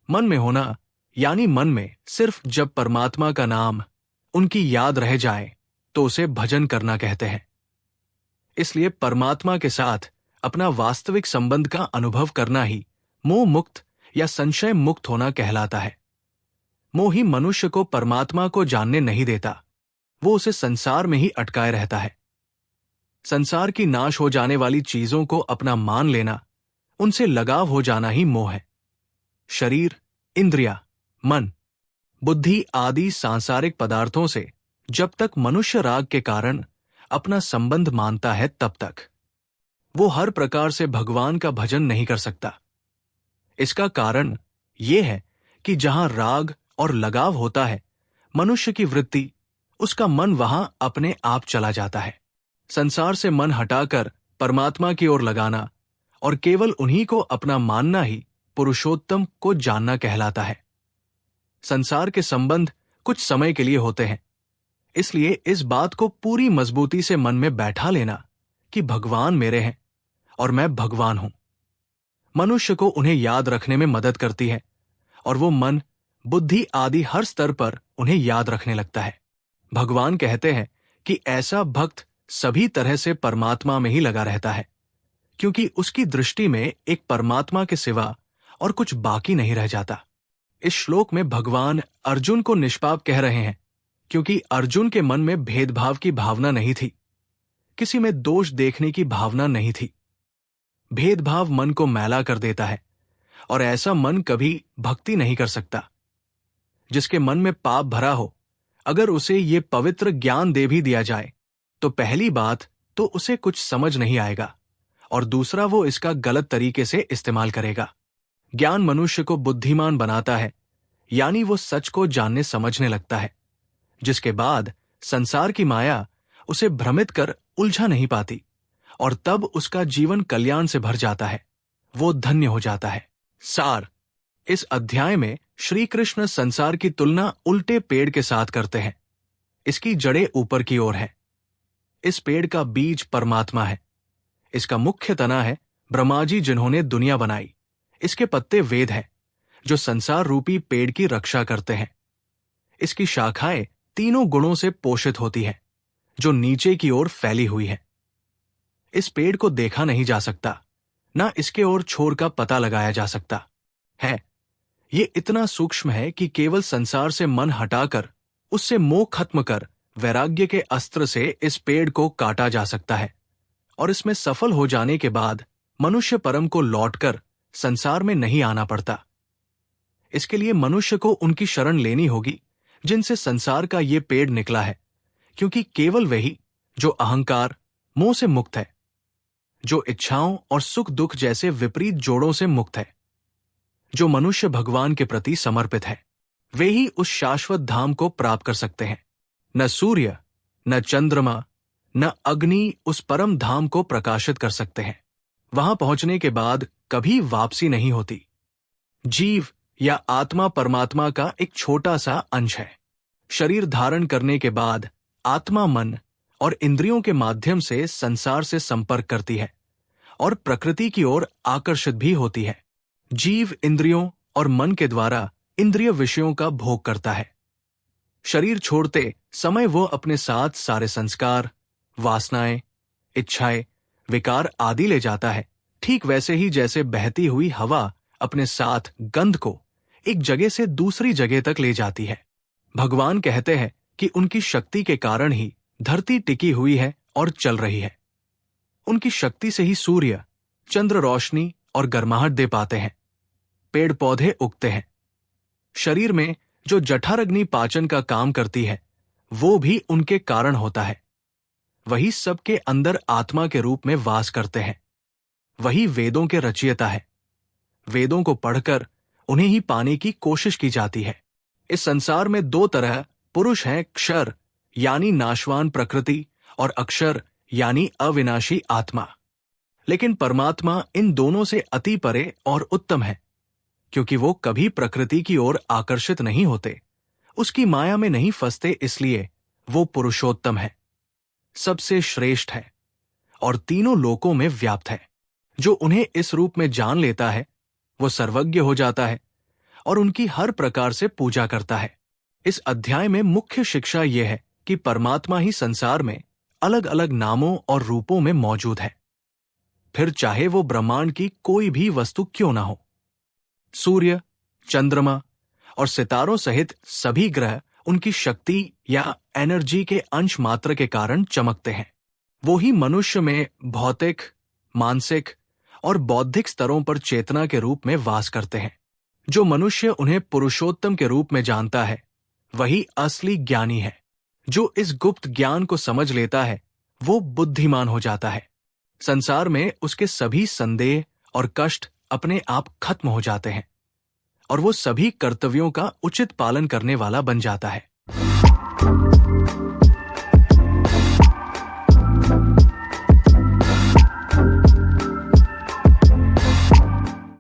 मन में होना, यानी मन में सिर्फ जब परमात्मा का नाम, उनकी याद रह जाए तो उसे भजन करना कहते हैं। इसलिए परमात्मा के साथ अपना वास्तविक संबंध का अनुभव करना ही मोह मुक्त या संशय मुक्त होना कहलाता है। मोह ही मनुष्य को परमात्मा को जानने नहीं देता, वो उसे संसार में ही अटकाए रहता है। संसार की नाश हो जाने वाली चीजों को अपना मान लेना, उनसे लगाव हो जाना ही मोह है। शरीर, इंद्रिया, मन, बुद्धि आदि सांसारिक पदार्थों से जब तक मनुष्य राग के कारण अपना संबंध मानता है तब तक वो हर प्रकार से भगवान का भजन नहीं कर सकता। इसका कारण यह है कि जहां राग और लगाव होता है मनुष्य की वृत्ति, उसका मन वहां अपने आप चला जाता है। संसार से मन हटाकर परमात्मा की ओर लगाना और केवल उन्हीं को अपना मानना ही पुरुषोत्तम को जानना कहलाता है। संसार के संबंध कुछ समय के लिए होते हैं, इसलिए इस बात को पूरी मजबूती से मन में बैठा लेना कि भगवान मेरे हैं और मैं भगवान हूं, मनुष्य को उन्हें याद रखने में मदद करती है और वो मन, बुद्धि आदि हर स्तर पर उन्हें याद रखने लगता है। भगवान कहते हैं कि ऐसा भक्त सभी तरह से परमात्मा में ही लगा रहता है, क्योंकि उसकी दृष्टि में एक परमात्मा के सिवा और कुछ बाकी नहीं रह जाता। इस श्लोक में भगवान अर्जुन को निष्पाप कह रहे हैं, क्योंकि अर्जुन के मन में भेदभाव की भावना नहीं थी, किसी में दोष देखने की भावना नहीं थी। भेदभाव मन को मैला कर देता है और ऐसा मन कभी भक्ति नहीं कर सकता। जिसके मन में पाप भरा हो, अगर उसे ये पवित्र ज्ञान दे भी दिया जाए तो पहली बात तो उसे कुछ समझ नहीं आएगा और दूसरा वो इसका गलत तरीके से इस्तेमाल करेगा। ज्ञान मनुष्य को बुद्धिमान बनाता है, यानी वो सच को जानने समझने लगता है, जिसके बाद संसार की माया उसे भ्रमित कर उलझा नहीं पाती और तब उसका जीवन कल्याण से भर जाता है, वो धन्य हो जाता है। सार, इस अध्याय में श्री कृष्ण संसार की तुलना उल्टे पेड़ के साथ करते हैं। इसकी जड़ें ऊपर की ओर है। इस पेड़ का बीज परमात्मा है। इसका मुख्य तना है ब्रह्मा जी जिन्होंने दुनिया बनाई। इसके पत्ते वेद हैं जो संसार रूपी पेड़ की रक्षा करते हैं। इसकी शाखाएं तीनों गुणों से पोषित होती है जो नीचे की ओर फैली हुई है। इस पेड़ को देखा नहीं जा सकता, ना इसके ओर छोर का पता लगाया जा सकता है। ये इतना सूक्ष्म है कि केवल संसार से मन हटाकर उससे मोह खत्म कर वैराग्य के अस्त्र से इस पेड़ को काटा जा सकता है और इसमें सफल हो जाने के बाद मनुष्य परम को लौटकर संसार में नहीं आना पड़ता। इसके लिए मनुष्य को उनकी शरण लेनी होगी जिनसे संसार का ये पेड़ निकला है, क्योंकि केवल वही जो अहंकार, मोह से मुक्त है, जो इच्छाओं और सुख दुख जैसे विपरीत जोड़ों से मुक्त है, जो मनुष्य भगवान के प्रति समर्पित है, वे ही उस शाश्वत धाम को प्राप्त कर सकते हैं। न सूर्य, न चंद्रमा, न अग्नि उस परम धाम को प्रकाशित कर सकते हैं। वहां पहुंचने के बाद कभी वापसी नहीं होती। जीव या आत्मा परमात्मा का एक छोटा सा अंश है। शरीर धारण करने के बाद आत्मा मन और इंद्रियों के माध्यम से संसार से संपर्क करती है और प्रकृति की ओर आकर्षित भी होती है। जीव इंद्रियों और मन के द्वारा इंद्रिय विषयों का भोग करता है। शरीर छोड़ते समय वो अपने साथ सारे संस्कार, वासनाएं, इच्छाएं, विकार आदि ले जाता है। ठीक वैसे ही जैसे बहती हुई हवा अपने साथ गंध को एक जगह से दूसरी जगह तक ले जाती है। भगवान कहते हैं कि उनकी शक्ति के कारण ही धरती टिकी हुई है और चल रही है। उनकी शक्ति से ही सूर्य, चंद्र रोशनी और गर्माहट दे पाते हैं, पेड़ पौधे उगते हैं। शरीर में जो जठराग्नि पाचन का काम करती है, वो भी उनके कारण होता है। वही सबके अंदर आत्मा के रूप में वास करते हैं। वही वेदों के रचयिता है। वेदों को पढ़कर उन्हें ही पाने की कोशिश की जाती है। इस संसार में दो तरह पुरुष हैं, क्षर यानी नाशवान प्रकृति और अक्षर यानी अविनाशी आत्मा। लेकिन परमात्मा इन दोनों से अति परे और उत्तम है, क्योंकि वो कभी प्रकृति की ओर आकर्षित नहीं होते, उसकी माया में नहीं फंसते, इसलिए वो पुरुषोत्तम है, सबसे श्रेष्ठ है और तीनों लोकों में व्याप्त है। जो उन्हें इस रूप में जान लेता है वो सर्वज्ञ हो जाता है और उनकी हर प्रकार से पूजा करता है। इस अध्याय में मुख्य शिक्षा यह है कि परमात्मा ही संसार में अलग अलग नामों और रूपों में मौजूद है, फिर चाहे वो ब्रह्मांड की कोई भी वस्तु क्यों ना हो। सूर्य, चंद्रमा और सितारों सहित सभी ग्रह उनकी शक्ति या एनर्जी के अंश मात्र के कारण चमकते हैं। वो ही मनुष्य में भौतिक, मानसिक और बौद्धिक स्तरों पर चेतना के रूप में वास करते हैं। जो मनुष्य उन्हें पुरुषोत्तम के रूप में जानता है वही असली ज्ञानी है। जो इस गुप्त ज्ञान को समझ लेता है वो बुद्धिमान हो जाता है। संसार में उसके सभी संदेह और कष्ट अपने आप खत्म हो जाते हैं और वो सभी कर्तव्यों का उचित पालन करने वाला बन जाता है।